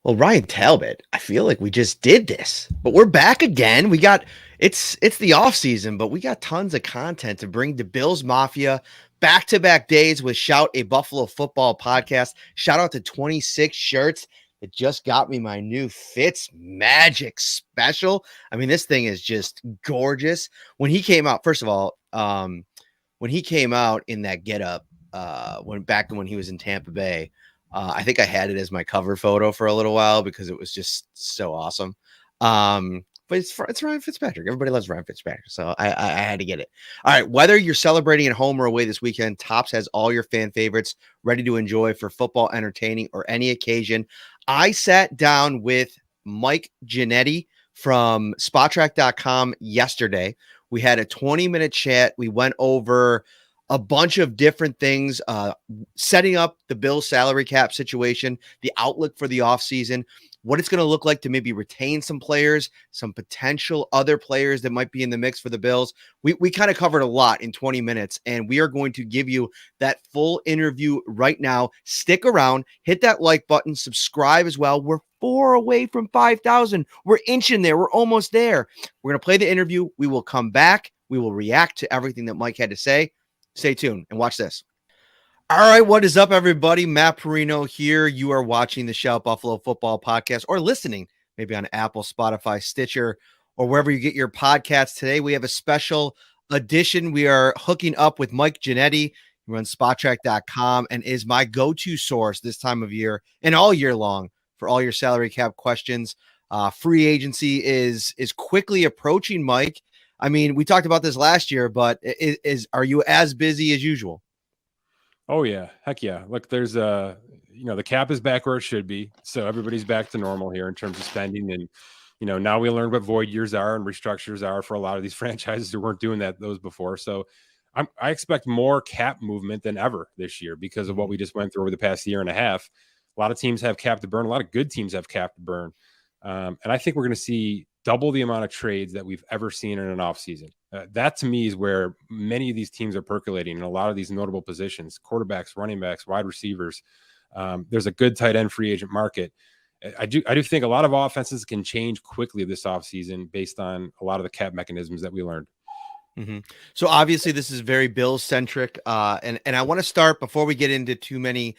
Well, Ryan Talbot, I feel like we just did this, but we're back again. It's the off season, but we got tons of content to bring to Bills Mafia back-to-back days with Shout a Buffalo Football podcast. Shout out to 26 shirts that just got me my new Fitz Magic special. I mean, this thing is just gorgeous. When he came out, first of all, when he came out in that getup, when he was in Tampa Bay, I think I had it as my cover photo for a little while because it was just so awesome. But it's Ryan Fitzpatrick. Everybody loves Ryan Fitzpatrick, so I had to get it. All right, whether you're celebrating at home or away this weekend, Topps has all your fan favorites ready to enjoy for football, entertaining, or any occasion. I sat down with Mike Ginnitti from SpotTrack.com yesterday. We had a 20-minute chat. We went over a bunch of different things, setting up the Bills salary cap situation, the outlook for the offseason, what it's going to look like to maybe retain some players, some potential other players that might be in the mix for the Bills. We kind of covered a lot in 20 minutes, and we are going to give you that full interview right now. Stick around, hit that like button, subscribe as well. We're 4 away from 5,000. We're inching there. We're almost there. We're going to play the interview. We will come back. We will react to everything that Mike had to say. Stay tuned and watch this. All right, what is up, everybody? Matt Parrino here. You are watching the Shout Buffalo Football podcast or listening maybe on Apple, Spotify, Stitcher, or wherever you get your podcasts. Today, we have a special edition. We are hooking up with Mike Ginnitti. He runs SpotTrack.com and is my go-to source this time of year and all year long for all your salary cap questions. Free agency is quickly approaching, Mike. I mean, we talked about this last year, but are you as busy as usual? Oh yeah. Heck yeah. Look, there's the cap is back where it should be. So everybody's back to normal here in terms of spending. And, now we learned what void years are and restructures are for a lot of these franchises who weren't doing those before. So I expect more cap movement than ever this year because of what we just went through over the past year and a half. A lot of teams have cap to burn. A lot of good teams have cap to burn. And I think we're going to see double the amount of trades that we've ever seen in an offseason. That to me is where many of these teams are percolating in a lot of these notable positions, quarterbacks, running backs, wide receivers. There's a good tight end free agent market. I do think a lot of offenses can change quickly this offseason based on a lot of the cap mechanisms that we learned. Mm-hmm. So obviously this is very Bills centric. And I want to start before we get into too many,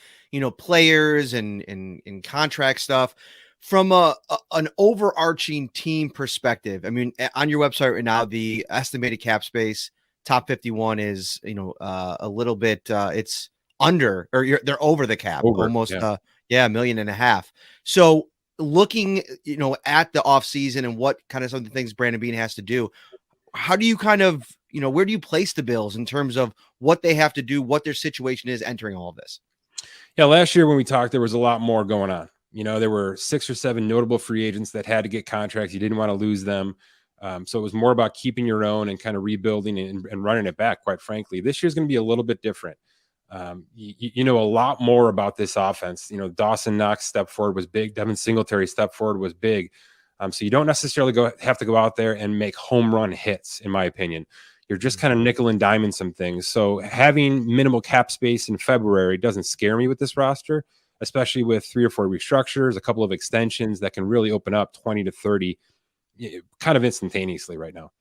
players and contract stuff. From an overarching team perspective, I mean, on your website right now, the estimated cap space top 51 is, a little bit, it's under, or they're over the cap, almost, $1.5 million. So looking, at the offseason and what kind of some of the things Brandon Beane has to do, how do you kind of, where do you place the Bills in terms of what they have to do, what their situation is entering all of this? Yeah, last year when we talked, there was a lot more going on. There were 6 or 7 notable free agents that had to get contracts. You didn't want to lose them. So it was more about keeping your own and kind of rebuilding and running it back, quite frankly. This year's going to be a little bit different. You know a lot more about this offense. Dawson Knox step forward was big. Devin Singletary step forward was big. So you don't necessarily have to go out there and make home run hits, in my opinion. You're just kind of nickel and diming some things. So having minimal cap space in February doesn't scare me with this roster, especially with 3 or 4 restructures, a couple of extensions that can really open up 20 to 30 kind of instantaneously right now.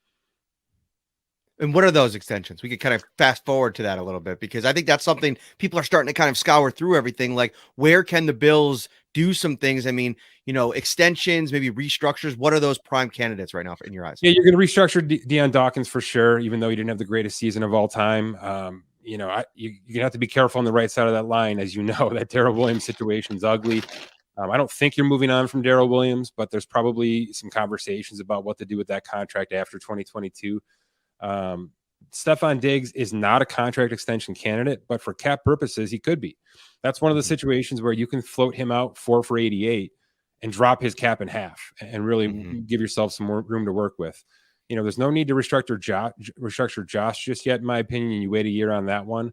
And what are those extensions? We could kind of fast forward to that a little bit, because I think that's something people are starting to kind of scour through everything. Like, where can the Bills do some things? I mean, extensions, maybe restructures. What are those prime candidates right now in your eyes? Yeah, you're going to restructure Deion Dawkins for sure, even though he didn't have the greatest season of all time. You're going to have to be careful on the right side of that line. As you know, that Darrell Williams situation is ugly. I don't think you're moving on from Darrell Williams, but there's probably some conversations about what to do with that contract after 2022. Stefon Diggs is not a contract extension candidate, but for cap purposes, he could be. That's one of the situations where you can float him out 4 for $88 and drop his cap in half and really give yourself some more room to work with. There's no need to restructure Josh just yet, in my opinion. You wait a year on that one.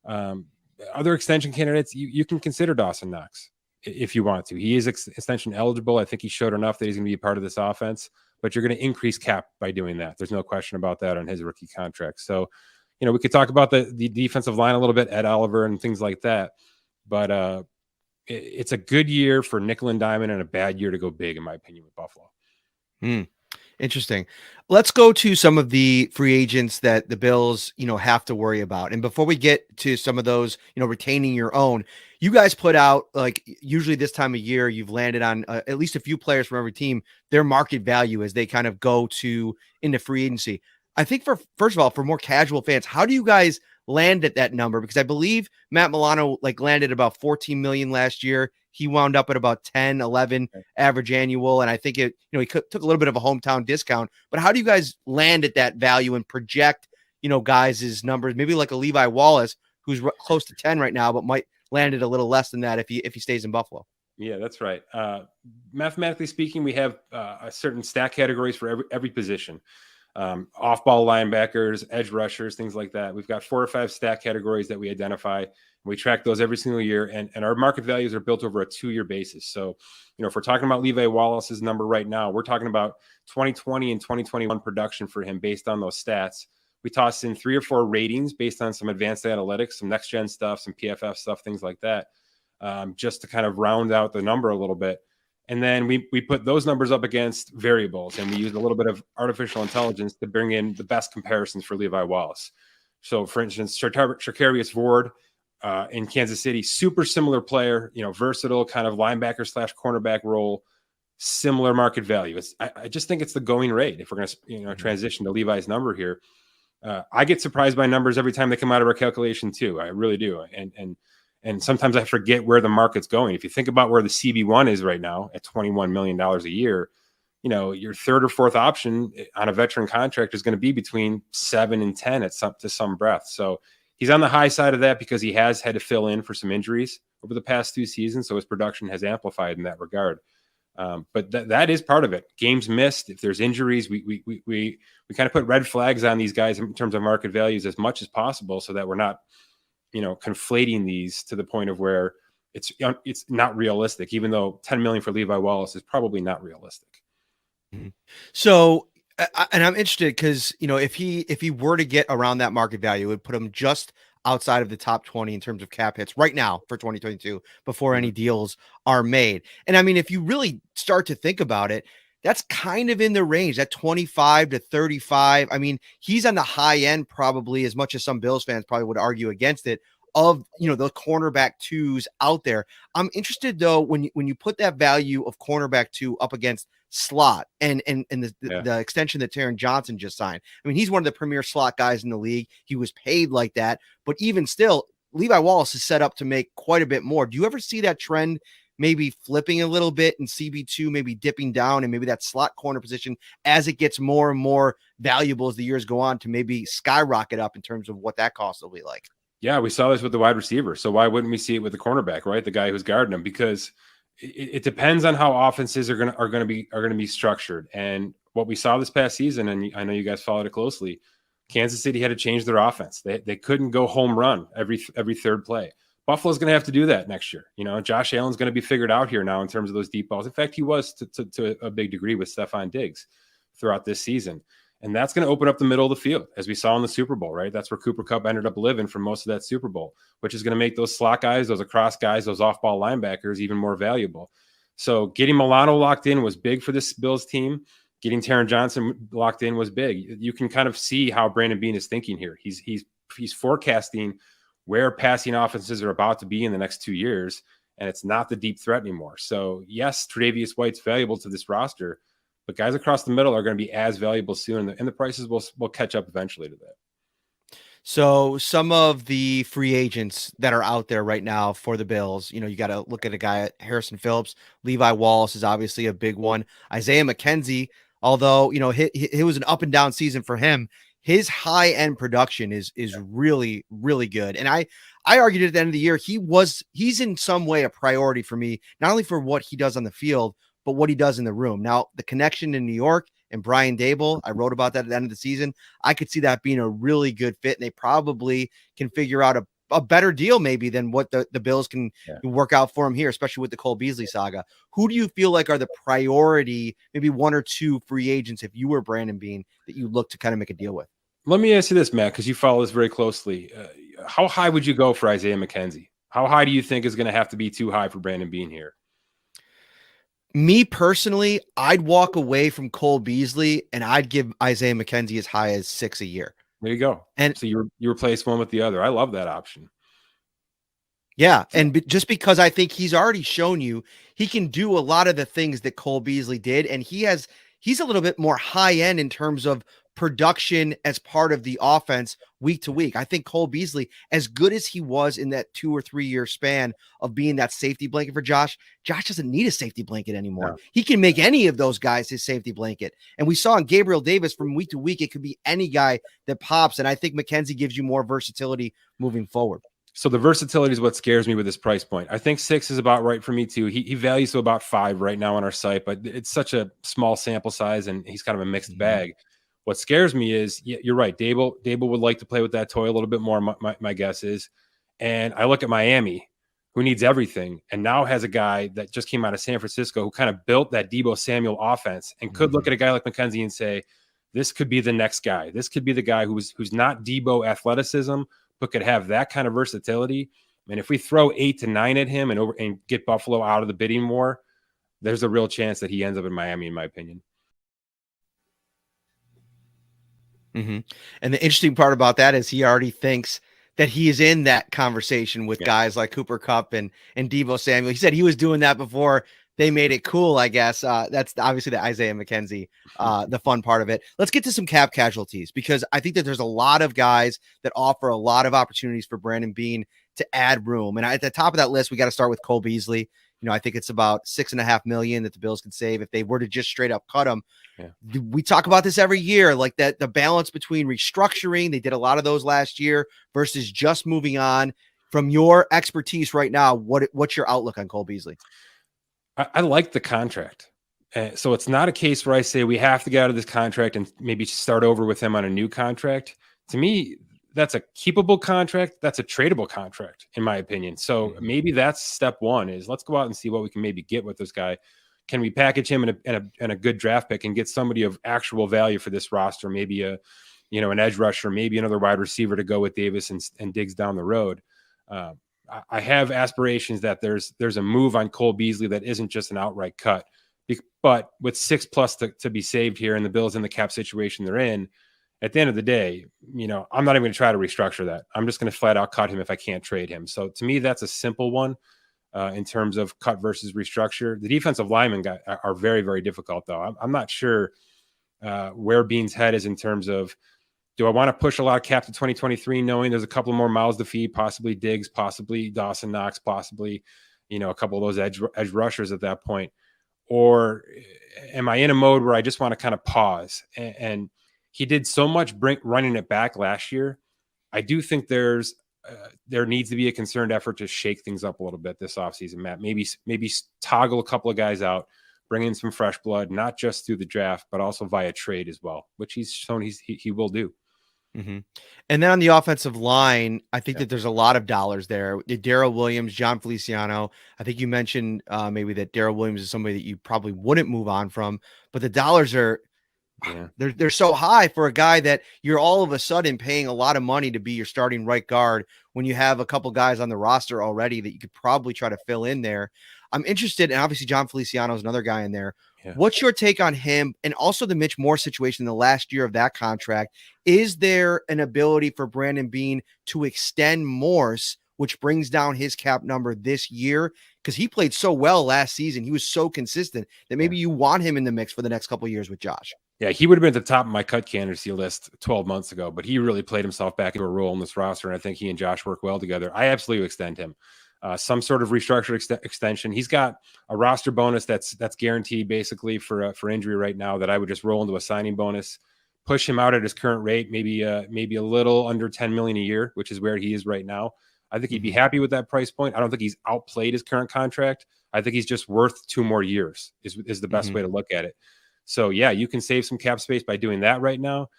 Other extension candidates, you can consider Dawson Knox if you want to. He is extension eligible. I think he showed enough that he's going to be a part of this offense, but you're going to increase cap by doing that. There's no question about that on his rookie contract. So, we could talk about the defensive line a little bit, Ed Oliver and things like that. But, it's a good year for nickel and diamond and a bad year to go big, in my opinion, with Buffalo. Interesting. Let's go to some of the free agents that the Bills, have to worry about. And before we get to some of those, retaining your own, you guys put out, like, usually this time of year, you've landed on at least a few players from every team, their market value as they kind of go to into free agency. I think first of all, for more casual fans, how do you guys land at that number? Because I believe Matt Milano landed about 14 million last year. He wound up at about 10, 11 average annual. And I think he took a little bit of a hometown discount, but how do you guys land at that value and project, guys' numbers? Maybe like a Levi Wallace, who's close to 10 right now, but might land at a little less than that if he stays in Buffalo. Yeah, that's right. Mathematically speaking, we have a certain stat categories for every position. Off-ball linebackers, edge rushers, things like that. We've got 4 or 5 stat categories that we identify. We track those every single year, and our market values are built over a 2-year basis. So, if we're talking about Levi Wallace's number right now, we're talking about 2020 and 2021 production for him based on those stats. We toss in 3 or 4 ratings based on some advanced analytics, some next-gen stuff, some PFF stuff, things like that, just to kind of round out the number a little bit. And then we put those numbers up against variables, and we use a little bit of artificial intelligence to bring in the best comparisons for Levi Wallace. So, for instance, Charcarius Ward in Kansas City, super similar player, versatile kind of linebacker / cornerback role, similar market value. I just think it's the going rate if we're going to transition to Levi's number here. I get surprised by numbers every time they come out of our calculation too. I really do, and sometimes I forget where the market's going. If you think about where the CB1 is right now at $21 million a year, your third or fourth option on a veteran contract is going to be between 7 and 10 to some breadth. So he's on the high side of that because he has had to fill in for some injuries over the past 2 seasons. So his production has amplified in that regard. But that is part of it. Games missed. If there's injuries, we kind of put red flags on these guys in terms of market values as much as possible so that we're not, conflating these to the point of where it's not realistic, even though 10 million for Levi Wallace is probably not realistic. So, and I'm interested because, if he were to get around that market value, it would put him just outside of the top 20 in terms of cap hits right now for 2022 before any deals are made. And I mean, if you really start to think about it, that's kind of in the range, that 25 to 35. I mean, he's on the high end, probably, as much as some Bills fans probably would argue against it, of, the cornerback 2s out there. I'm interested though, when you put that value of cornerback 2 up against slot and the extension that Taron Johnson just signed. I mean, he's one of the premier slot guys in the league. He was paid like that, but even still, Levi Wallace is set up to make quite a bit more. Do you ever see that trend maybe flipping a little bit and CB2 maybe dipping down, and maybe that slot corner position, as it gets more and more valuable as the years go on, to maybe skyrocket up in terms of what that cost will be like? Yeah, we saw this with the wide receiver. So why wouldn't we see it with the cornerback, right? The guy who's guarding him, because it depends on how offenses are going to be structured. And what we saw this past season, and I know you guys followed it closely, Kansas City had to change their offense. They couldn't go home run every third play. Buffalo's going to have to do that next year. Josh Allen's going to be figured out here now in terms of those deep balls. In fact, he was to a big degree with Stefon Diggs throughout this season. And that's going to open up the middle of the field, as we saw in the Super Bowl, right? That's where Cooper Kupp ended up living for most of that Super Bowl, which is going to make those slot guys, those across guys, those off-ball linebackers even more valuable. So getting Milano locked in was big for this Bills team. Getting Taron Johnson locked in was big. You can kind of see how Brandon Beane is thinking here. He's forecasting where passing offenses are about to be in the next 2 years, and it's not the deep threat anymore. So yes, Tre'Davious White's valuable to this roster, but guys across the middle are going to be as valuable soon, and the prices will catch up eventually to that. So some of the free agents that are out there right now for the Bills, you got to look at a guy at Harrison Phillips. Levi Wallace is obviously a big one. Isaiah McKenzie, although, it was an up and down season for him, his high end production is really, really good. And I argued at the end of the year, he's in some way a priority for me, not only for what he does on the field, but what he does in the room. Now, the connection in New York and Brian Dable, I wrote about that at the end of the season. I could see that being a really good fit, and they probably can figure out a better deal maybe than what the Bills can work out for him here, especially with the Cole Beasley saga. Who do you feel like are the priority, maybe 1 or 2 free agents, if you were Brandon Beane, that you look to kind of make a deal with? Let me ask you this, Matt, because you follow this very closely. How high would you go for Isaiah McKenzie? How high do you think is going to have to be too high for Brandon Beane here? Me personally, I'd walk away from Cole Beasley and I'd give Isaiah McKenzie as high as 6 a year. There you go. And so you replace one with the other. I love that option. yeah, and just because I think he's already shown you he can do a lot of the things that Cole Beasley did, and he's a little bit more high end in terms of production as part of the offense week to week. I think Cole Beasley, as good as he was in that 2 or 3 year span of being that safety blanket for Josh doesn't need a safety blanket anymore. No. He can make any of those guys his safety blanket. And we saw in Gabriel Davis from week to week, it could be any guy that pops. And I think McKenzie gives you more versatility moving forward. So the versatility is what scares me with this price point. I think 6 is about right for me too. He values to about 5 right now on our site, but it's such a small sample size and he's kind of a mixed bag. What scares me is, you're right. Dable would like to play with that toy a little bit more. My guess is, and I look at Miami, who needs everything, and now has a guy that just came out of San Francisco who kind of built that Deebo Samuel offense, and could look at a guy like McKenzie and say, this could be the next guy. This could be the guy who's not Deebo athleticism, but could have that kind of versatility. And if we throw 8 to 9 at him and get Buffalo out of the bidding war, there's a real chance that he ends up in Miami, in my opinion. And the interesting part about that is he already thinks that he is in that conversation with guys like Cooper Kupp and Deebo Samuel. He said he was doing that before they made it cool, I guess. That's obviously the Isaiah McKenzie, the fun part of it. Let's get to some cap casualties, because I think that there's a lot of guys that offer a lot of opportunities for Brandon Beane to add room. And at the top of that list, we got to start with Cole Beasley. I think it's about $6.5 million that the Bills could save if they were to just straight up cut him. Yeah. We talk about this every year, like that, the balance between restructuring. They did a lot of those last year versus just moving on. From your expertise right now, what's your outlook on Cole Beasley? I like the contract. So it's not a case where I say we have to get out of this contract and maybe start over with him on a new contract. To me, that's a keepable contract. That's a tradable contract, in my opinion. So maybe that's step one, is let's go out and see what we can maybe get with this guy. Can we package him in a good draft pick and get somebody of actual value for this roster? Maybe an edge rusher, maybe another wide receiver to go with Davis and Diggs down the road. I have aspirations that there's a move on Cole Beasley that isn't just an outright cut, but with 6+ to be saved here and the Bills in the cap situation they're in, at the end of the day, I'm not even going to try to restructure that. I'm just going to flat out cut him if I can't trade him. So to me, that's a simple one in terms of cut versus restructure. The defensive linemen are very, very difficult, though. I'm not sure where Beane's head is in terms of, do I want to push a lot of cap to 2023, knowing there's a couple more mouths to feed, possibly Diggs, possibly Dawson Knox, possibly, a couple of those edge rushers at that point? Or am I in a mode where I just want to kind of pause? And he did so much running it back last year. I do think there needs to be a concerted effort to shake things up a little bit this offseason, Matt. Maybe toggle a couple of guys out, bring in some fresh blood, not just through the draft, but also via trade as well, which he's shown he will do. And then on the offensive line, I think that there's a lot of dollars there. Darrell Williams, John Feliciano. I think you mentioned maybe that Darrell Williams is somebody that you probably wouldn't move on from, but the dollars are they're so high for a guy that you're all of a sudden paying a lot of money to be your starting right guard when you have a couple guys on the roster already that you could probably try to fill in there. I'm interested, and obviously John Feliciano is another guy in there. What's your take on him, and also the Mitch Morse situation in the last year of that contract? Is there an ability for Brandon Beane to extend Morse, which brings down his cap number this year? Because he played so well last season. He was so consistent that maybe you want him in the mix for the next couple of years with Josh. Yeah, he would have been at the top of my cut candidacy list 12 months ago, but he really played himself back into a role in this roster, and I think he and Josh work well together. I absolutely extend him. Some sort of restructured extension. He's got a roster bonus that's guaranteed basically for injury right now that I would just roll into a signing bonus, push him out at his current rate, maybe a little under $10 million a year, which is where he is right now. I think he'd be happy with that price point. I don't think he's outplayed his current contract. I think he's just worth 2 more years is the best way to look at it. So yeah, you can save some cap space by doing that right now.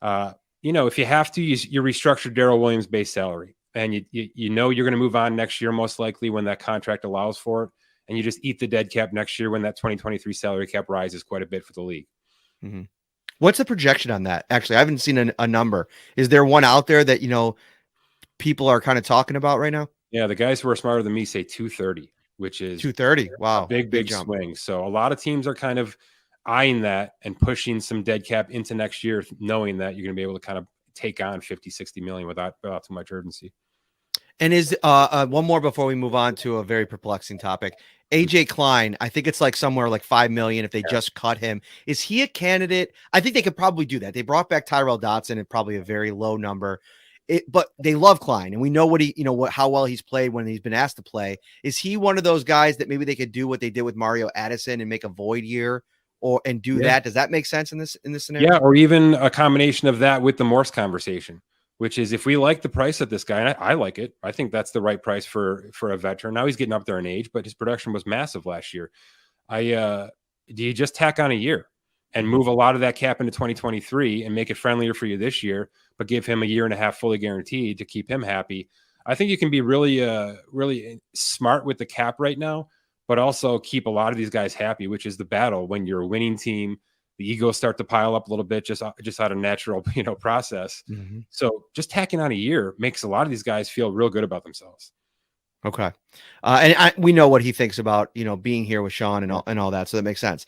If you have to, you restructure Darrell Williams' base salary. And you're going to move on next year, most likely when that contract allows for it. And you just eat the dead cap next year when that 2023 salary cap rises quite a bit for the league. What's the projection on that? Actually, I haven't seen a number. Is there one out there that, people are kind of talking about right now? Yeah, the guys who are smarter than me say 230, which is 230. a Wow. big Jump. swing. So a lot of teams are kind of eyeing that and pushing some dead cap into next year, knowing that you're going to be able to kind of take on 50, 60 million without too much urgency. And is one more before we move on to a very perplexing topic. AJ Klein, I think it's like somewhere like 5 million if they just cut him. Is he a candidate? I think they could probably do that. They brought back Tyrell Dotson at probably a very low number. But they love Klein, and we know how well he's played when he's been asked to play. Is he one of those guys that maybe they could do what they did with Mario Addison and make a void year and do that? Does that make sense in this scenario? Yeah, or even a combination of that with the Morse conversation, which is if we like the price of this guy, and I like it, I think that's the right price for a veteran. Now he's getting up there in age, but his production was massive last year. Do you just tack on a year and move a lot of that cap into 2023 and make it friendlier for you this year, but give him a year and a half fully guaranteed to keep him happy? I think you can be really smart with the cap right now, but also keep a lot of these guys happy, which is the battle when you're a winning team. The egos start to pile up a little bit just out of natural, process. Mm-hmm. So just tacking on a year makes a lot of these guys feel real good about themselves. Okay. We know what he thinks about, being here with Sean and all that. So that makes sense.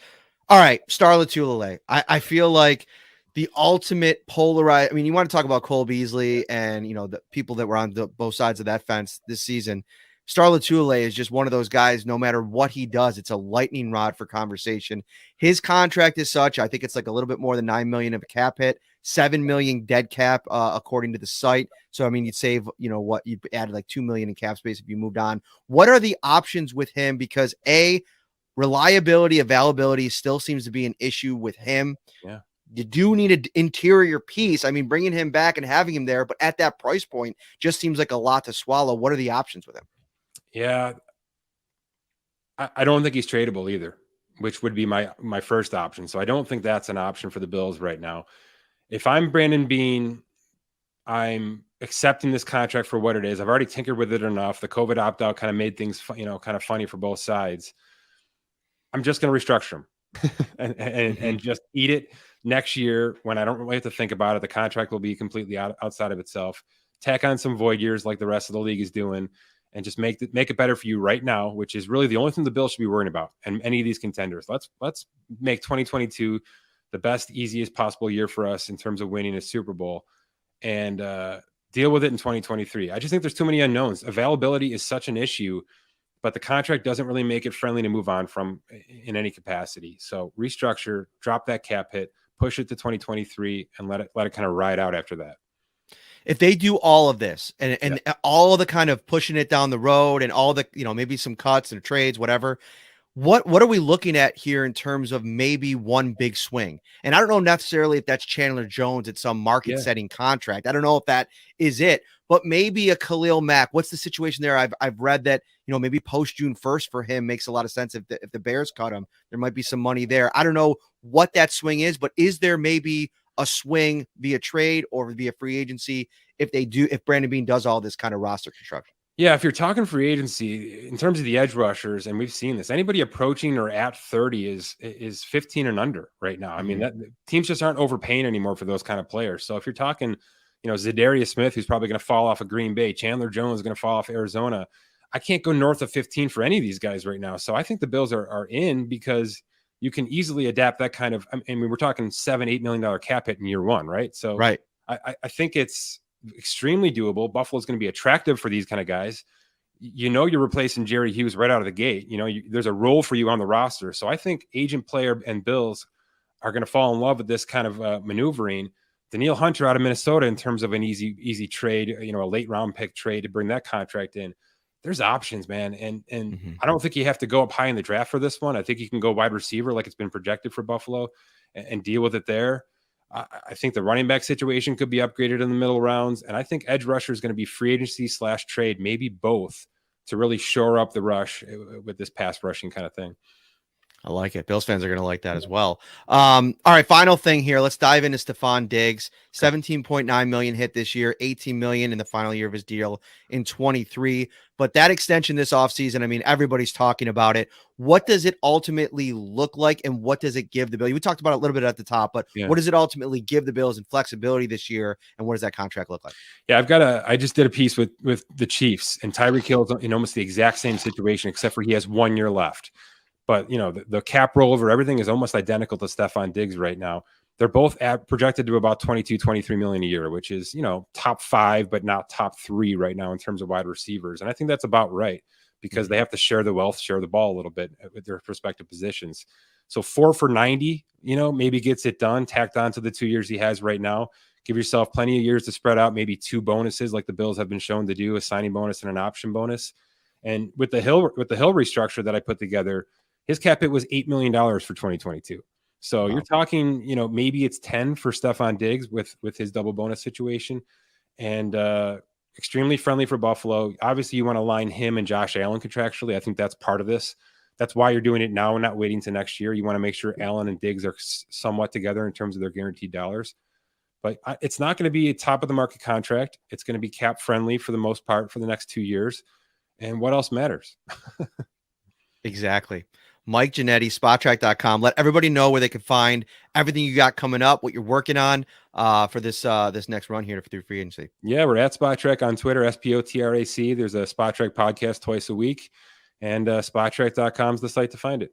All right. Starla Tulele. I feel like the ultimate polarized. I mean, you want to talk about Cole Beasley and, the people that were on both sides of that fence this season. Starla Tulele is just one of those guys, no matter what he does, it's a lightning rod for conversation. His contract is such, I think it's like a little bit more than 9 million of a cap hit, 7 million dead cap, according to the site. So, I mean, you'd save, you'd add like 2 million in cap space if you moved on. What are the options with him? Because reliability, availability still seems to be an issue with him. Yeah. You do need an interior piece. I mean, bringing him back and having him there, but at that price point just seems like a lot to swallow. What are the options with him? Yeah. I don't think he's tradable either, which would be my first option. So I don't think that's an option for the Bills right now. If I'm Brandon Beane, I'm accepting this contract for what it is. I've already tinkered with it enough. The COVID opt-out kind of made things, kind of funny for both sides. I'm just going to restructure him and just eat it next year when I don't really have to think about it. The contract will be completely outside of itself. Tack on some void years like the rest of the league is doing, and just make it better for you right now, which is really the only thing the Bills should be worrying about. And any of these contenders, let's make 2022 the best, easiest possible year for us in terms of winning a Super Bowl, and deal with it in 2023. I just think there's too many unknowns. Availability is such an issue, but the contract doesn't really make it friendly to move on from in any capacity. So restructure, drop that cap hit, push it to 2023, and let it kind of ride out after that. If they do all of this and all of the kind of pushing it down the road and all the, maybe some cuts and trades, whatever, what are we looking at here in terms of maybe one big swing? And I don't know necessarily if that's Chandler Jones at some market setting contract. I don't know if that is it, but maybe a Khalil Mack. What's the situation there? I've read that, maybe post June 1st for him makes a lot of sense. If the Bears cut him, there might be some money there. I don't know what that swing is, but is there maybe a swing via trade or via free agency if Brandon Beane does all this kind of roster construction? Yeah, if you're talking free agency in terms of the edge rushers, and we've seen this, anybody approaching or at 30 is 15 and under right now. I mean, that teams just aren't overpaying anymore for those kind of players. So if you're talking, Zadarius Smith, who's probably going to fall off of Green Bay, Chandler Jones is going to fall off Arizona, I can't go north of 15 for any of these guys right now. So I think the Bills are in because you can easily adapt that kind of, I mean, we're talking $7-8 million cap hit in year one, right? So right. I think it's extremely doable. Buffalo's going to be attractive for these kind of guys. You're replacing Jerry Hughes right out of the gate. There's a role for you on the roster. So I think agent, player, and Bills are going to fall in love with this kind of maneuvering. Danielle Hunter out of Minnesota in terms of an easy trade, a late round pick trade to bring that contract in. There's options, man. And I don't think you have to go up high in the draft for this one. I think you can go wide receiver like it's been projected for Buffalo and deal with it there. I think the running back situation could be upgraded in the middle rounds. And I think edge rusher is going to be free agency / trade, maybe both, to really shore up the rush with this pass rushing kind of thing. I like it. Bills fans are going to like that as well. All right, final thing here. Let's dive into Stefon Diggs. 17.9 million hit this year, 18 million in the final year of his deal in 23. But that extension this offseason, I mean, everybody's talking about it. What does it ultimately look like, and what does it give the Bills? We talked about it a little bit at the top, but Yeah. what does it ultimately give the Bills in flexibility this year, and what does that contract look like? Yeah, I just did a piece with the Chiefs, and Tyreek Hill's in almost the exact same situation, except for he has 1 year left. But, the cap rollover, everything is almost identical to Stefon Diggs right now. They're both projected to about 22, 23 million a year, which is, top 5, but not top 3 right now in terms of wide receivers. And I think that's about right because they have to share the wealth, share the ball a little bit with their respective positions. So 4 for 90, maybe gets it done, tacked on to the 2 years he has right now. Give yourself plenty of years to spread out, maybe 2 bonuses like the Bills have been shown to do, a signing bonus and an option bonus. And with the Hill restructure that I put together, his cap hit was $8 million for 2022. So You're talking, maybe it's 10 for Stefon Diggs with his double bonus situation, and extremely friendly for Buffalo. Obviously, you want to line him and Josh Allen contractually. I think that's part of this. That's why you're doing it now and not waiting to next year. You want to make sure Allen and Diggs are somewhat together in terms of their guaranteed dollars. But it's not going to be a top of the market contract. It's going to be cap friendly for the most part for the next 2 years. And what else matters? Exactly. Mike Ginnitti, spottrack.com. Let everybody know where they can find everything you got coming up, what you're working on for this next run here through free agency. Yeah, we're at SpotTrack on Twitter, SPOTRAC. There's a SpotTrack podcast twice a week, and spottrack.com is the site to find it.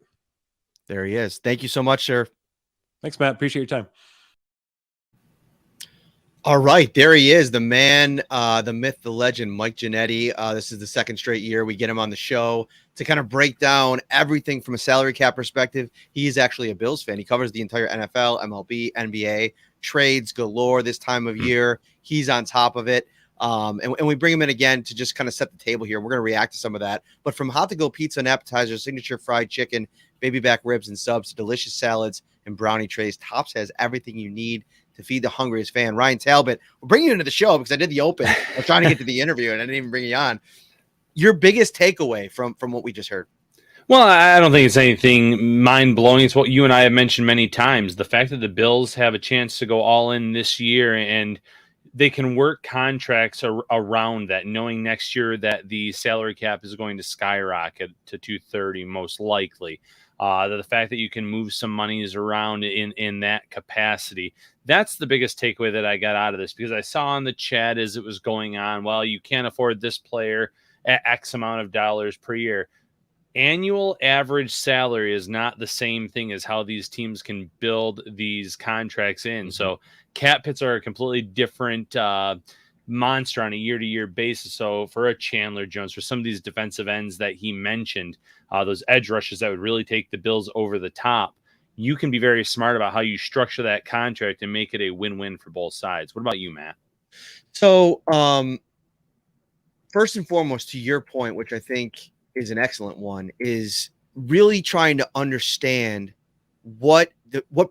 There he is. Thank you so much, sir. Thanks, Matt. Appreciate your time. All right, there he is, the man, the myth, the legend, Mike Ginnitti. This is the second straight year we get him on the show to kind of break down everything from a salary cap perspective. He is actually a Bills fan. He covers the entire NFL, MLB, NBA, trades galore this time of year. He's on top of it. And we bring him in again to just kind of set the table here. We're going to react to some of that. But from hot to go pizza and appetizers, signature fried chicken, baby back ribs and subs, to delicious salads and brownie trays, Tops has everything you need to feed the hungriest fan. Ryan Talbot, we'll bring you into the show because I did the open. I was trying to get to the interview and I didn't even bring you on. Your biggest takeaway from what we just heard? Well, I don't think it's anything mind-blowing. It's what you and I have mentioned many times. The fact that the Bills have a chance to go all in this year and they can work contracts around that, knowing next year that the salary cap is going to skyrocket to 230 most likely. The fact that you can move some monies around in that capacity. That's the biggest takeaway that I got out of this, because I saw on the chat as it was going on, well, you can't afford this player at X amount of dollars per year. Annual average salary is not the same thing as how these teams can build these contracts in. Mm-hmm. So cap hits are a completely different monster on a year-to-year basis. So for a Chandler Jones, for some of these defensive ends that he mentioned, those edge rushes that would really take the Bills over the top, you can be very smart about how you structure that contract and make it a win-win for both sides. What about you, Matt? So first and foremost, to your point, which I think is an excellent one, is really trying to understand what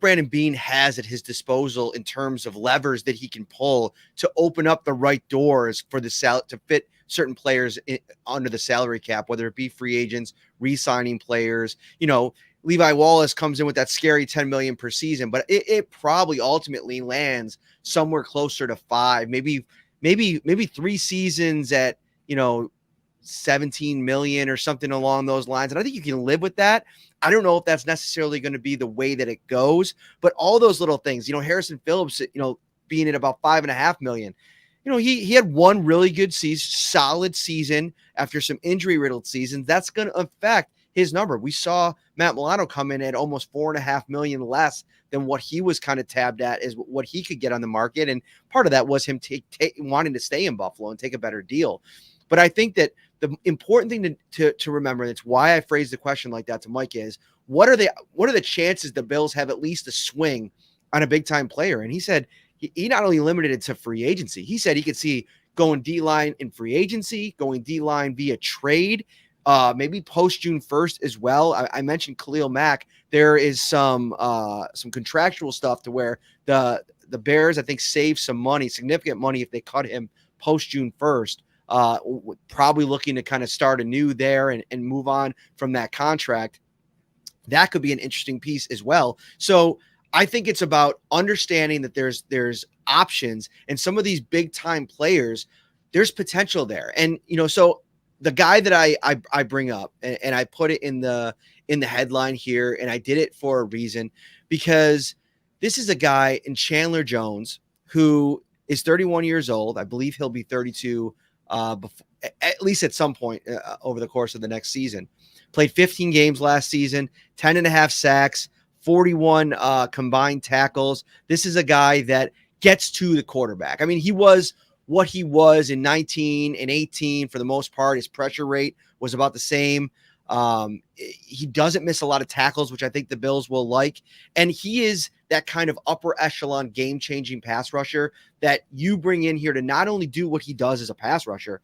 Brandon Beane has at his disposal in terms of levers that he can pull to open up the right doors for the to fit certain players under the salary cap, whether it be free agents, re-signing players. Levi Wallace comes in with that scary 10 million per season, but it probably ultimately lands somewhere closer to 5, maybe 3 seasons at, 17 million or something along those lines. And I think you can live with that. I don't know if that's necessarily going to be the way that it goes, but all those little things, Harrison Phillips, being at about 5.5 million, he had one really good season, solid season after some injury riddled seasons. That's going to affect his number. We saw Matt Milano come in at almost 4.5 million less than what he was kind of tabbed at is what he could get on the market. And part of that was him wanting to stay in Buffalo and take a better deal. But I think that the important thing to remember, and it's why I phrased the question like that to Mike, is what are the chances the Bills have at least a swing on a big time player? And he said he not only limited it to free agency, he said he could see going D-line in free agency, going D-line via trade, maybe post June 1st as well. I mentioned Khalil Mack. There is some contractual stuff to where the Bears, I think, save some money, significant money, if they cut him post June 1st. Probably looking to kind of start anew there and move on from that contract. That could be an interesting piece as well. So I think it's about understanding that there's options, and some of these big time players, there's potential there. And, so the guy that I bring up, and I put it in the headline here, and I did it for a reason, because this is a guy in Chandler Jones who is 31 years old. I believe he'll be 32 before, at least at some point over the course of the next season. Played 15 games last season, 10.5 sacks, 41 combined tackles. This is a guy that gets to the quarterback. I mean, he was what he was in 19 and 18 for the most part. His pressure rate was about the same. He doesn't miss a lot of tackles, which I think the Bills will like. And he is that kind of upper echelon game-changing pass rusher that you bring in here to not only do what he does as a pass rusher,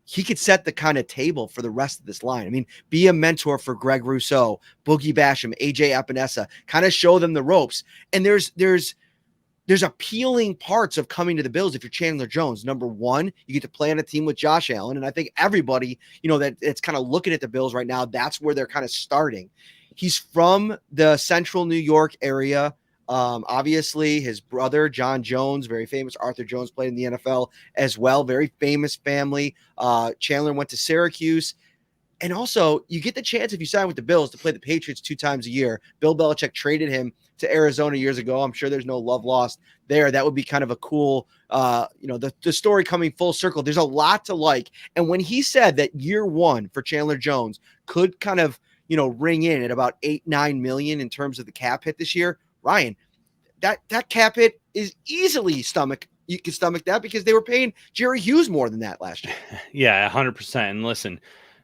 he could set the kind of table for the rest of this line. I mean, be a mentor for Greg Rousseau, Boogie Basham, AJ Epinesa, kind of show them the ropes. And there's appealing parts of coming to the Bills if you're Chandler Jones. Number one, you get to play on a team with Josh Allen. And I think everybody, that's kind of looking at the Bills right now, that's where they're kind of starting. He's from the central New York area. Obviously, his brother, John Jones, very famous Arthur Jones, played in the NFL as well. Very famous family. Chandler went to Syracuse. And also, you get the chance, if you sign with the Bills, to play the Patriots 2 times a year. Bill Belichick traded him to Arizona years ago. I'm sure there's no love lost there. That would be kind of a cool, the story coming full circle. There's a lot to like. And when he said that year one for Chandler Jones could kind of, ring in at about 8-9 million in terms of the cap hit this year, Ryan, that cap hit is easily you can stomach that, because they were paying Jerry Hughes more than that last year. Yeah, 100%. And listen,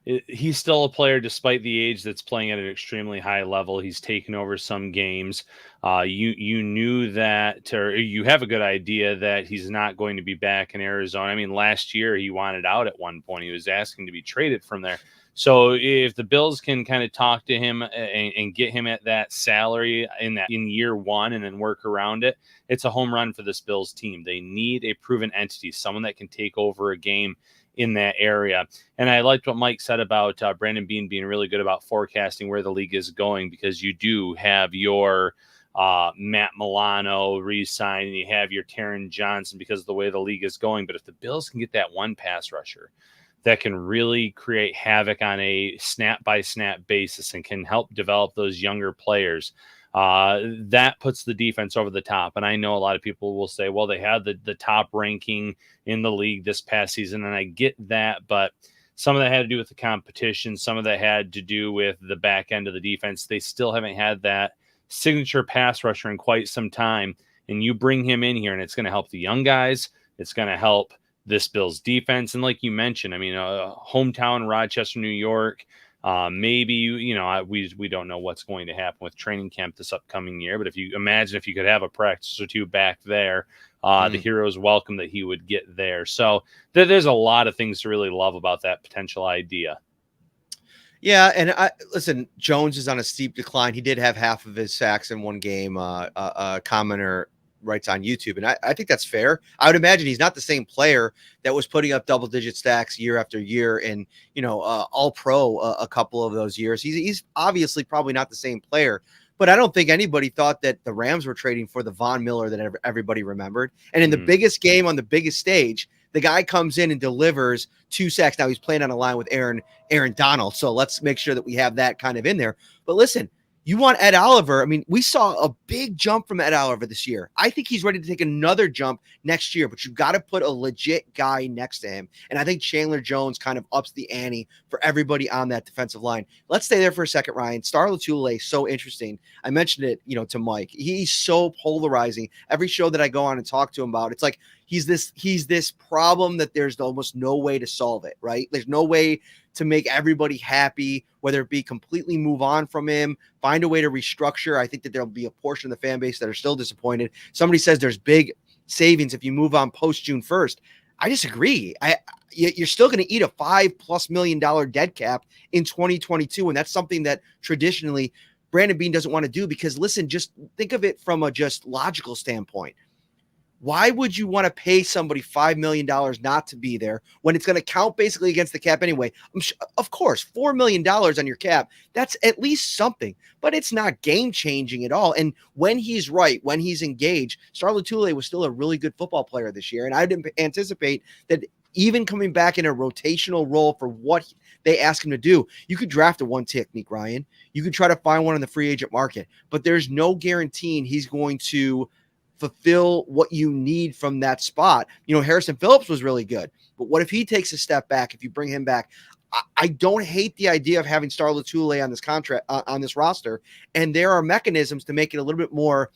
he's still a player despite the age that's playing at an extremely high level. He's taken over some games. You knew that, or you have a good idea that he's not going to be back in Arizona. I mean, last year he wanted out at one point. He was asking to be traded from there. So if the Bills can kind of talk to him and get him at that salary in year one and then work around it, it's a home run for this Bills team. They need a proven entity, someone that can take over a game in that area. And I liked what Mike said about Brandon Beane being really good about forecasting where the league is going, because you do have your Matt Milano re-sign, and you have your Taron Johnson because of the way the league is going. But if the Bills can get that one pass rusher that can really create havoc on a snap-by-snap basis and can help develop those younger players, that puts the defense over the top. And I know a lot of people will say, well, they had the top ranking in the league this past season, and I get that, but some of that had to do with the competition. Some of that had to do with the back end of the defense. They still haven't had that signature pass rusher in quite some time, and you bring him in here, and it's going to help the young guys. It's going to help this Bills defense. And like you mentioned, I mean, hometown Rochester, New York, maybe, we don't know what's going to happen with training camp this upcoming year, but if you could have a practice or two back there, the heroes welcome that he would get there. So there's a lot of things to really love about that potential idea. Yeah, and listen, Jones is on a steep decline. He did have half of his sacks in one game. A commenter writes on YouTube, and I think that's fair. I would imagine he's not the same player that was putting up double-digit stacks year after year, and all pro a couple of those years. He's obviously probably not the same player, but I don't think anybody thought that the Rams were trading for the Von Miller that everybody remembered. And in the biggest game on the biggest stage, the guy comes in and delivers 2 sacks. Now he's playing on a line with Aaron Donald, so let's make sure that we have that kind of in there. But listen, you want Ed Oliver. I mean, we saw a big jump from Ed Oliver this year. I think he's ready to take another jump next year, but you've got to put a legit guy next to him. And I think Chandler Jones kind of ups the ante for everybody on that defensive line. Let's stay there for a second, Ryan. Star Lotulelei, so interesting. I mentioned it, to Mike. He's so polarizing. Every show that I go on and talk to him about, it's like he's this problem that there's almost no way to solve it, right? There's no way to make everybody happy, whether it be completely move on from him, find a way to restructure. I think that there'll be a portion of the fan base that are still disappointed. Somebody says there's big savings if you move on post June 1st. I disagree. You're still going to eat a $5+ million dead cap in 2022. And that's something that traditionally Brandon Beane doesn't want to do, because listen, just think of it from a just logical standpoint. Why would you want to pay somebody $5 million not to be there when it's going to count basically against the cap anyway? Of course, $4 million on your cap, that's at least something, but it's not game-changing at all. And when he's right, when he's engaged, Star Lotulelei was still a really good football player this year, and I didn't anticipate that even coming back in a rotational role for what they ask him to do. You could draft a one technique, Ryan. You could try to find one in the free agent market, but there's no guaranteeing he's going to fulfill what you need from that spot. Harrison Phillips was really good, but what if he takes a step back? If you bring him back, I don't hate the idea of having Star Lotulelei on this contract, on this roster. And there are mechanisms to make it a little bit more,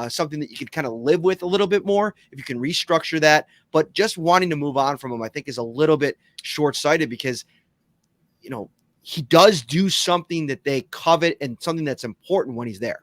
something that you can kind of live with a little bit more if you can restructure that. But just wanting to move on from him, I think, is a little bit short-sighted because, he does do something that they covet and something that's important when he's there.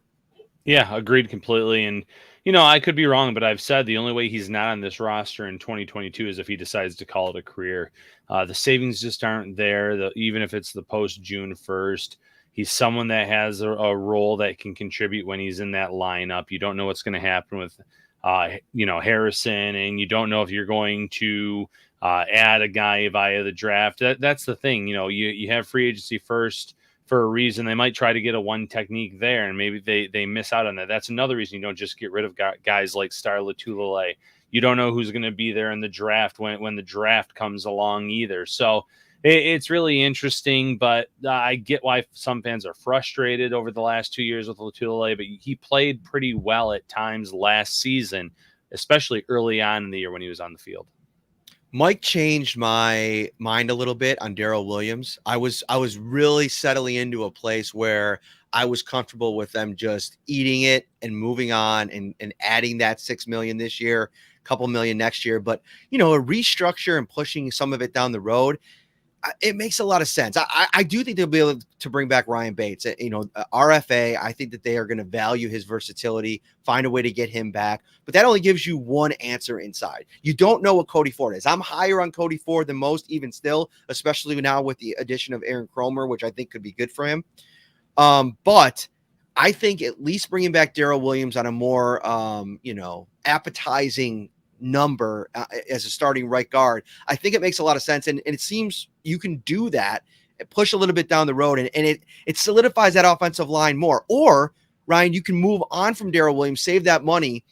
Yeah, agreed completely. And, I could be wrong, but I've said the only way he's not on this roster in 2022 is if he decides to call it a career. The savings just aren't there. Even if it's the post June 1st, he's someone that has a role that can contribute when he's in that lineup. You don't know what's going to happen with, Harrison, and you don't know if you're going to add a guy via the draft. That's the thing. You have free agency first for a reason. They might try to get a one technique there, and maybe they miss out on that. That's another reason you don't just get rid of guys like Star Lotulelei. You don't know who's going to be there in the draft when the draft comes along either. So it's really interesting, but I get why some fans are frustrated over the last 2 years with Lotulelei, but he played pretty well at times last season, especially early on in the year when he was on the field. Mike changed my mind a little bit on Darrell Williams. I was really settling into a place where I was comfortable with them just eating it and moving on and adding that $6 million this year, a couple million next year. But, a restructure and pushing some of it down the road, it makes a lot of sense. I do think they'll be able to bring back Ryan Bates. RFA, I think that they are going to value his versatility, find a way to get him back. But that only gives you one answer inside. You don't know what Cody Ford is. I'm higher on Cody Ford than most, even still, especially now with the addition of Aaron Cromer, which I think could be good for him. But I think at least bringing back Darrell Williams on a more, appetizing number as a starting right guard, I think it makes a lot of sense. And it seems you can do that and push a little bit down the road, and it solidifies that offensive line more. Or, Ryan, you can move on from Darrell Williams, save that money,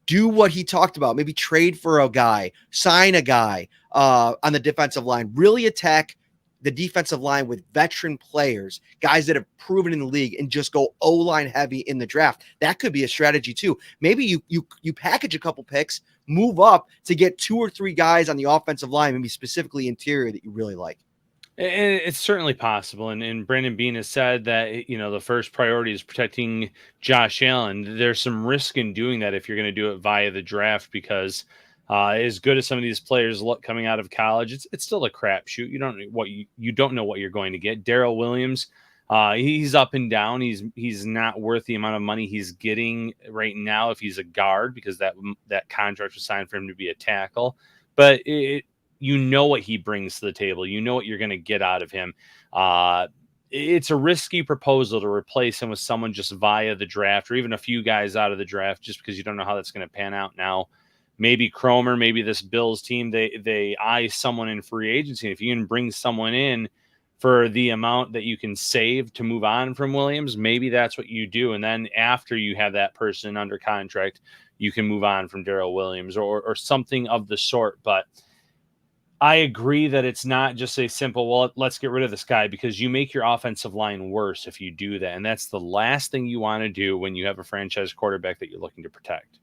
do what he talked about, maybe trade for a guy, sign a guy on the defensive line, really attack the defensive line with veteran players, guys that have proven in the league, and just go O-line heavy in the draft. That could be a strategy too. Maybe you package a couple picks, move up to get 2 or 3 guys on the offensive line, maybe specifically interior, that you really like. It's certainly possible. And Brandon Beane has said that, the first priority is protecting Josh Allen. There's some risk in doing that if you're going to do it via the draft, because as good as some of these players look coming out of college, it's still a crapshoot. You don't know what you're going to get. Darrell Williams, he's up and down. He's not worth the amount of money he's getting right now if he's a guard, because that contract was signed for him to be a tackle. But what he brings to the table. You know what you're going to get out of him. It's a risky proposal to replace him with someone just via the draft, or even a few guys out of the draft, just because you don't know how that's going to pan out now. Maybe Cromer, maybe this Bills team, they eye someone in free agency. If you can bring someone in for the amount that you can save to move on from Williams, maybe that's what you do. And then after you have that person under contract, you can move on from Darrell Williams or something of the sort. But I agree that it's not just a simple, well, let's get rid of this guy, because you make your offensive line worse if you do that. And that's the last thing you want to do when you have a franchise quarterback that you're looking to protect.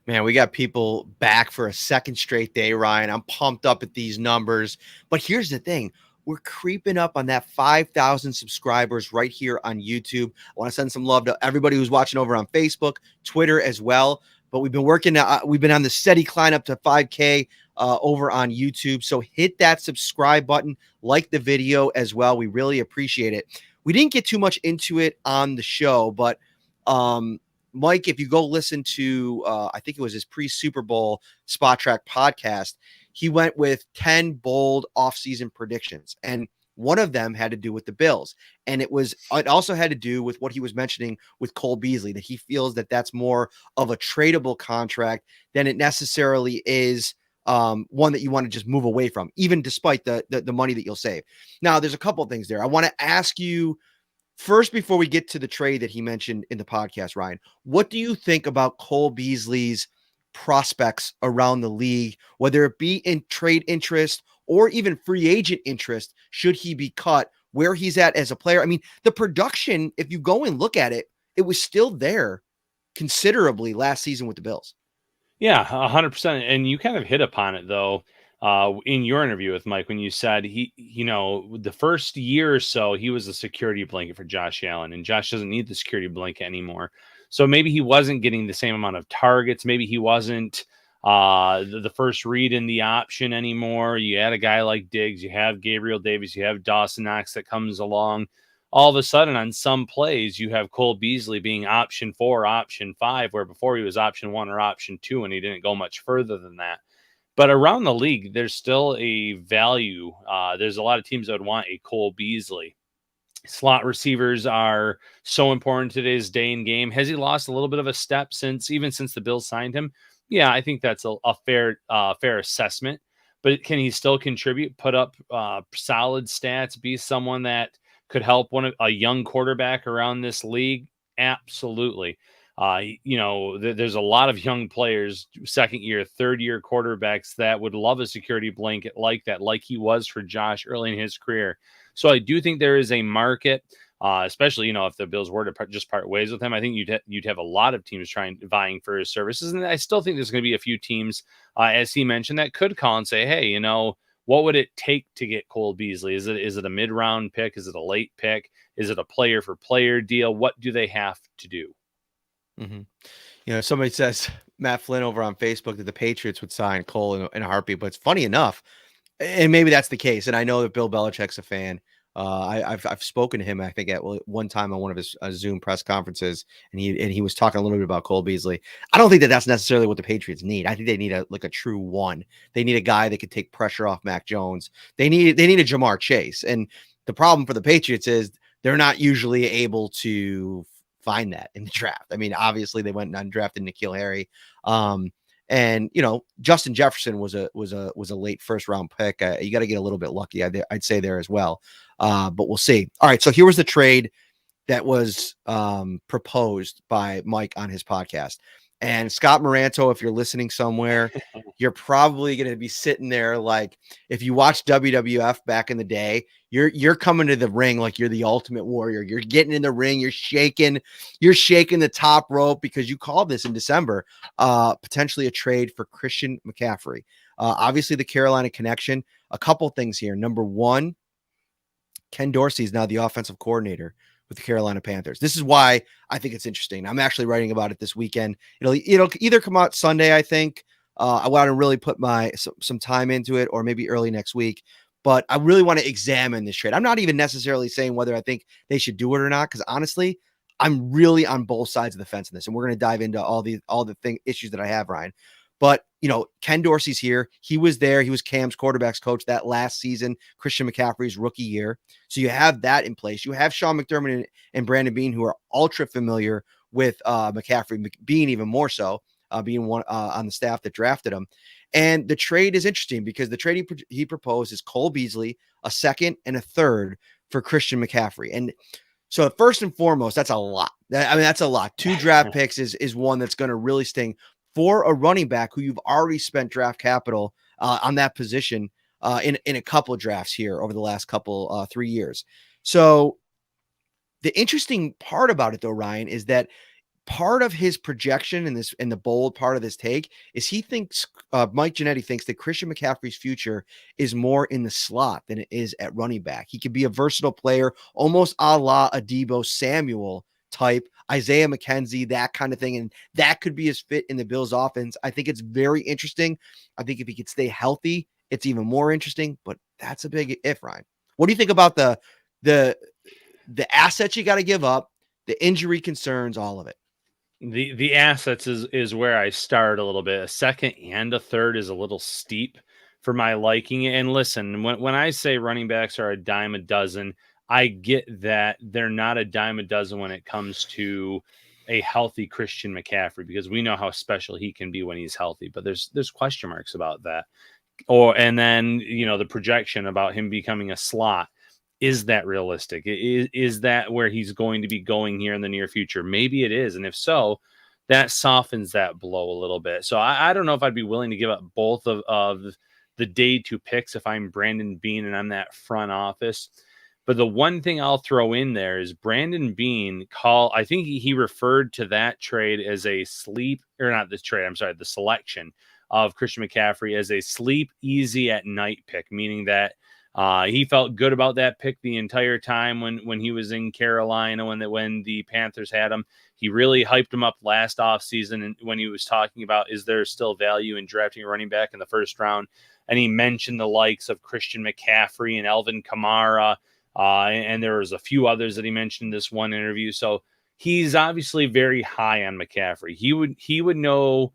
Man, we got people back for a second straight day, Ryan. I'm pumped up at these numbers. But here's the thing. We're creeping up on that 5,000 subscribers right here on YouTube. I want to send some love to everybody who's watching over on Facebook, Twitter as well. But we've been working, we've been on the steady climb up to 5K over on YouTube. So hit that subscribe button, like the video as well. We really appreciate it. We didn't get too much into it on the show, but Mike, if you go listen to, I think it was his pre-Super Bowl Spot Track podcast, he went with 10 bold offseason predictions. And One of them had to do with the Bills. And it also had to do with what he was mentioning with Cole Beasley, that he feels that that's more of a tradable contract than it necessarily is one that you want to just move away from, even despite the money that you'll save. Now, there's a couple of things there. I want to ask you first, before we get to the trade that he mentioned in the podcast, Ryan, what do you think about Cole Beasley's prospects around the league, whether it be in trade interest or even free agent interest, should he be cut, where he's at as a player? I mean, the production, if you go and look at it, it was still there considerably last season with the Bills. Yeah, 100%. And you kind of hit upon it, though, in your interview with Mike, when you said the first year or so, he was a security blanket for Josh Allen, and Josh doesn't need the security blanket anymore. So maybe he wasn't getting the same amount of targets. Maybe he wasn't the first read in the option anymore. You add a guy like Diggs, you have Gabriel Davis, you have Dawson Knox that comes along. All of a sudden, on some plays, you have Cole Beasley being option 4, option 5, where before he was option 1 or option 2, and he didn't go much further than that. But around the league, there's still a value. There's a lot of teams that would want a Cole Beasley. Slot receivers are so important in today's day and game. Has he lost a little bit of a step since the Bills signed him? Yeah, I think that's a fair assessment. But can he still contribute, put up solid stats, be someone that could help a young quarterback around this league? Absolutely. There's a lot of young players, second year, third year quarterbacks that would love a security blanket like that, like he was for Josh early in his career. So I do think there is a market, especially, if the Bills were to just part ways with him. I think you'd have a lot of teams vying for his services. And I still think there's going to be a few teams, as he mentioned, that could call and say, hey, what would it take to get Cole Beasley? Is it a mid-round pick? Is it a late pick? Is it a player-for-player deal? What do they have to do? Mm-hmm. Somebody says, Matt Flynn over on Facebook, that the Patriots would sign Cole in a heartbeat. But it's funny enough, and maybe that's the case, and I know that Bill Belichick's a fan. I've spoken to him, I think, at one time on one of his Zoom press conferences, and he was talking a little bit about Cole Beasley. I don't think that that's necessarily what the Patriots need. I think they need a true one. They need a guy that could take pressure off Mac Jones. They need a Jamar Chase, and the problem for the Patriots is they're not usually able to find that in the draft. I mean, obviously they went and undrafted N'Keal Harry. And Justin Jefferson was a late first round pick. You got to get a little bit lucky, I'd say there as well. But we'll see. All right, so here was the trade that was proposed by Mike on his podcast. And Scott Moranto, if you're listening somewhere, you're probably going to be sitting there like, if you watch WWF back in the day, you're coming to the ring like you're the Ultimate Warrior. You're getting in the ring, you're shaking the top rope because you called this in December, potentially a trade for Christian McCaffrey. Obviously the Carolina connection. A couple things here. Number one, Ken Dorsey is now the offensive coordinator with the Carolina Panthers. This is why I think it's interesting. I'm actually writing about it this weekend. It'll either come out Sunday, I think. I want to really put some time into it, or maybe early next week. But I really want to examine this trade. I'm not even necessarily saying whether I think they should do it or not, because honestly, I'm really on both sides of the fence in this, and we're going to dive into all the issues that I have, Ryan. But Ken Dorsey's here. He was there. He was Cam's quarterbacks coach that last season, Christian McCaffrey's rookie year. So you have that in place. You have Sean McDermott and Brandon Beane, who are ultra familiar with McCaffrey, Beane even more so, being one on the staff that drafted him. And the trade is interesting because the trade he proposed is Cole Beasley, a second and a third for Christian McCaffrey. And so first and foremost, that's a lot. That's a lot. 2 draft picks is one that's going to really sting for a running back who you've already spent draft capital on that position in a couple of drafts here over the last couple 3 years. So the interesting part about it, though, Ryan, is that part of his projection and the bold part of this take is he thinks Mike Ginnitti thinks that Christian McCaffrey's future is more in the slot than it is at running back. He could be a versatile player, almost a la a Deebo Samuel type, Isaiah McKenzie, that kind of thing. And that could be his fit in the Bills offense. I think it's very interesting. I think if he could stay healthy, it's even more interesting, but that's a big if, Ryan. What do you think about the assets you got to give up, the injury concerns, all of it? The assets is where I start a little bit. A second and a third is a little steep for my liking. And listen, when I say running backs are a dime a dozen, I get that they're not a dime a dozen when it comes to a healthy Christian McCaffrey, because we know how special he can be when he's healthy, but there's question marks about that. And then, the projection about him becoming a slot. Is that realistic? Is that where he's going to be going here in the near future? Maybe it is. And if so, that softens that blow a little bit. So I don't know if I'd be willing to give up both of the day two picks if I'm Brandon Beane and I'm that front office. But the one thing I'll throw in there is Brandon Beane I think he referred to that trade as a sleep, or not the trade, I'm sorry, the selection of Christian McCaffrey as a sleep easy at night pick, meaning that he felt good about that pick the entire time when he was in Carolina, when the Panthers had him. He really hyped him up last offseason, and when he was talking about, is there still value in drafting a running back in the first round? And he mentioned the likes of Christian McCaffrey and Alvin Kamara, and there was a few others that he mentioned in this one interview. So he's obviously very high on McCaffrey. He would know.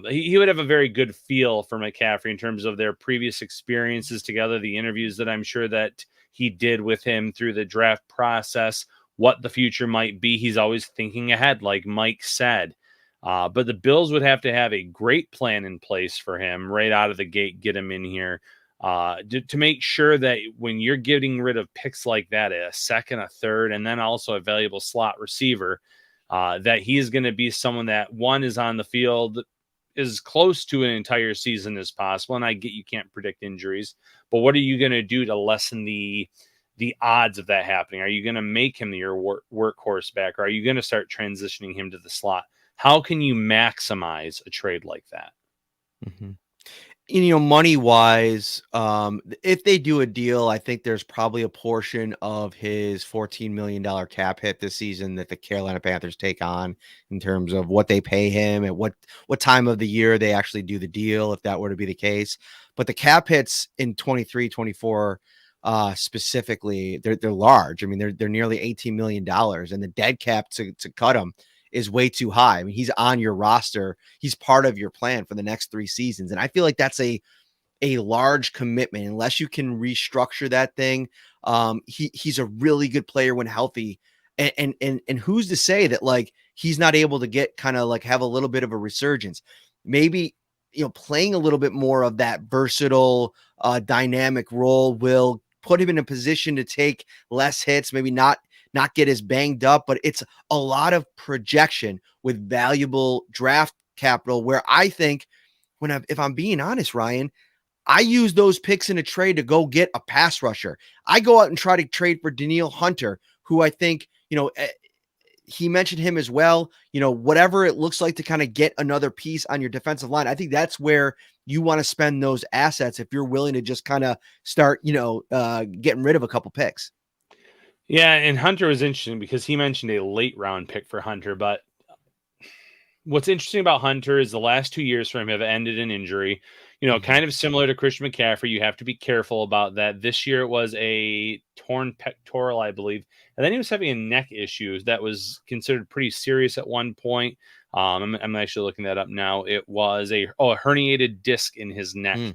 He would have a very good feel for McCaffrey in terms of their previous experiences together, the interviews that I'm sure that he did with him through the draft process, what the future might be. He's always thinking ahead, like Mike said. But the Bills would have to have a great plan in place for him right out of the gate, get him in here to make sure that when you're getting rid of picks like that, a second, a third, and then also a valuable slot receiver, that he is going to be someone that, one, is on the field as close to an entire season as possible. And I get you can't predict injuries, but what are you going to do to lessen the odds of that happening? Are you going to make him your workhorse back? Or are you going to start transitioning him to the slot? How can you maximize a trade like that? Mm-hmm. Money wise, if they do a deal, I think there's probably a portion of his $14 million cap hit this season that the Carolina Panthers take on in terms of what they pay him and what time of the year they actually do the deal, if that were to be the case. But the cap hits in 23, 24, specifically, they're large. I mean, they're nearly $18 million, and the dead cap to cut him is way too high. I mean, he's on your roster. He's part of your plan for the next 3 seasons. And I feel like that's a large commitment unless you can restructure that thing. He's a really good player when healthy. And who's to say that like he's not able to get kind of like have a little bit of a resurgence? Maybe, playing a little bit more of that versatile, dynamic role will put him in a position to take less hits, maybe not get as banged up, but it's a lot of projection with valuable draft capital where I think if I'm being honest, Ryan, I use those picks in a trade to go get a pass rusher. I go out and try to trade for Danielle Hunter, who I think, he mentioned him as well, whatever it looks like to kind of get another piece on your defensive line. I think that's where you want to spend those assets if you're willing to just kind of start, getting rid of a couple picks. Yeah, and Hunter was interesting because he mentioned a late round pick for Hunter. But what's interesting about Hunter is the last 2 years for him have ended in injury. Kind of similar to Christian McCaffrey. You have to be careful about that. This year it was a torn pectoral, I believe. And then he was having a neck issue that was considered pretty serious at one point. I'm actually looking that up now. It was a herniated disc in his neck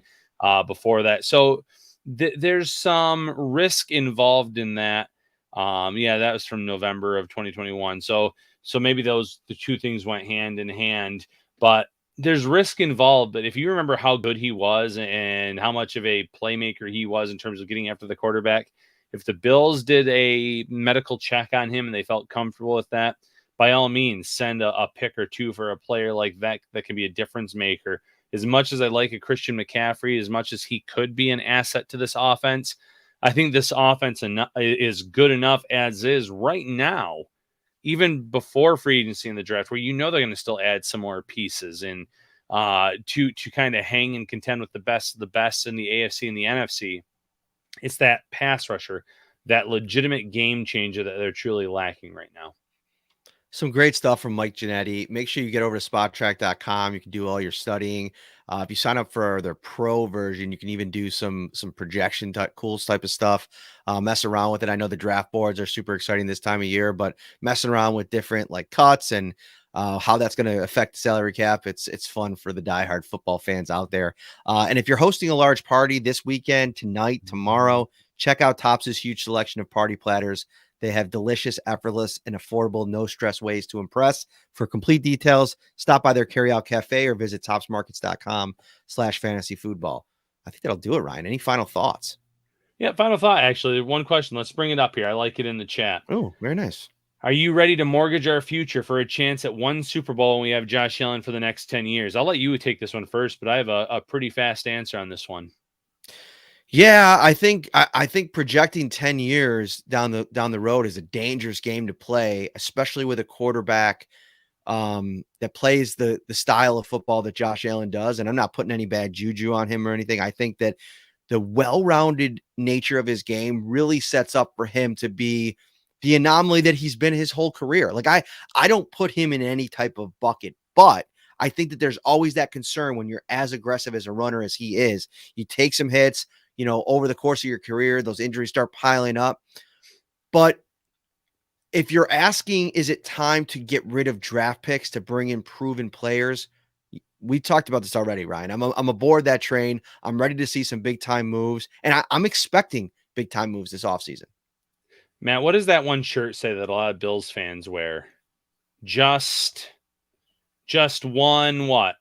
before that. So there's some risk involved in that. That was from November of 2021. So maybe the two things went hand in hand, but there's risk involved. But if you remember how good he was and how much of a playmaker he was in terms of getting after the quarterback, if the Bills did a medical check on him and they felt comfortable with that, by all means, send a pick or two for a player like that can be a difference maker. As much as I like a Christian McCaffrey, as much as he could be an asset to this offense, I think this offense is good enough as is right now, even before free agency in the draft, where they're going to still add some more pieces and to kind of hang and contend with the best of the best in the AFC and the NFC. It's that pass rusher, that legitimate game changer that they're truly lacking right now. Some great stuff from Mike Ginnitti. Make sure you get over to spottrack.com. You can do all your studying. If you sign up for their pro version, you can even do some projection type, cool type of stuff. Mess around with it. I know the draft boards are super exciting this time of year, but messing around with different like cuts and how that's going to affect the salary cap. It's fun for the diehard football fans out there. And if you're hosting a large party this weekend, tonight, tomorrow, check out Topps' huge selection of party platters. They have delicious, effortless, and affordable, no-stress ways to impress. For complete details, stop by their carryout cafe or visit topsmarkets.com/fantasyfootball. I think that'll do it, Ryan. Any final thoughts? Yeah, final thought, actually. One question. Let's bring it up here. I like it in the chat. Oh, very nice. Are you ready to mortgage our future for a chance at one Super Bowl when we have Josh Allen for the next 10 years? I'll let you take this one first, but I have a pretty fast answer on this one. Yeah, I think projecting 10 years down the road is a dangerous game to play, especially with a quarterback that plays the style of football that Josh Allen does. And I'm not putting any bad juju on him or anything. I think that the well-rounded nature of his game really sets up for him to be the anomaly that he's been his whole career. Like I don't put him in any type of bucket, but I think that there's always that concern when you're as aggressive as a runner as he is. You take some hits, over the course of your career, those injuries start piling up. But if you're asking, is it time to get rid of draft picks to bring in proven players? We talked about this already, Ryan. I'm aboard that train. I'm ready to see some big time moves, and I'm expecting big time moves this offseason. Matt, what does that one shirt say that a lot of Bills fans wear? Just one what?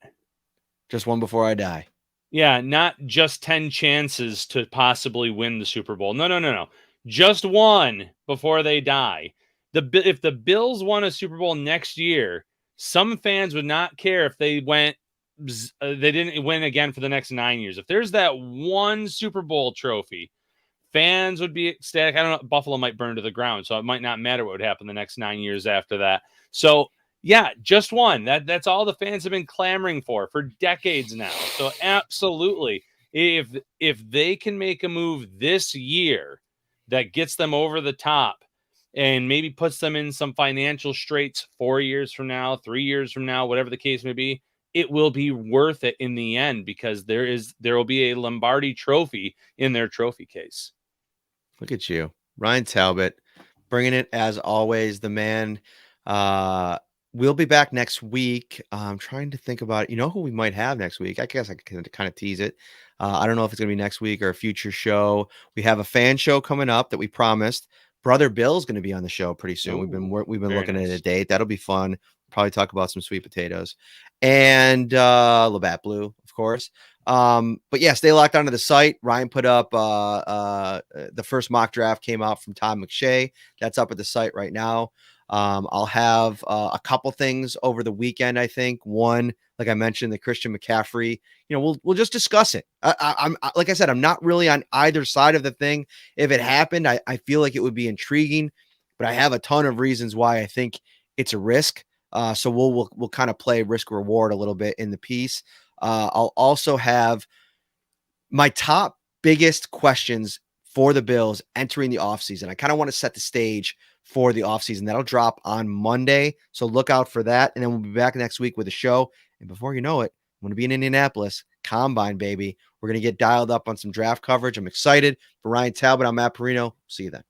Just one before I die. Yeah, not just 10 chances to possibly win the Super Bowl. No. Just one before they die. If the Bills won a Super Bowl next year, some fans would not care if they didn't win again for the next 9 years. If there's that one Super Bowl trophy, fans would be ecstatic. I don't know. Buffalo might burn to the ground, so it might not matter what would happen the next 9 years after that. So, yeah, just one. That's all the fans have been clamoring for decades now. So absolutely, if they can make a move this year that gets them over the top and maybe puts them in some financial straits 4 years from now, 3 years from now, whatever the case may be, it will be worth it in the end because there will be a Lombardi trophy in their trophy case. Look at you, Ryan Talbot, bringing it as always. The man. We'll be back next week. I'm trying to think about, who we might have next week. I guess I can kind of tease it. I don't know if it's going to be next week or a future show. We have a fan show coming up that we promised. Brother Bill's going to be on the show pretty soon. Ooh, we've been looking nice. at a date. That'll be fun. Probably talk about some sweet potatoes and Labatt Blue, of course. But yeah, stay locked onto the site. Ryan put up the first mock draft came out from Tom McShay. That's up at the site right now. I'll have a couple things over the weekend. I think one, like I mentioned, the Christian McCaffrey. We'll just discuss it. I'm like I said, I'm not really on either side of the thing. If it happened, I feel like it would be intriguing, but I have a ton of reasons why I think it's a risk. So we'll kind of play risk reward a little bit in the piece. I'll also have my top biggest questions for the Bills entering the offseason. I kind of want to set the stage for the offseason. That'll drop on Monday. So look out for that. And then we'll be back next week with a show. And before you know it, I'm going to be in Indianapolis. Combine, baby. We're going to get dialed up on some draft coverage. I'm excited. For Ryan Talbot, I'm Matt Parrino. See you then.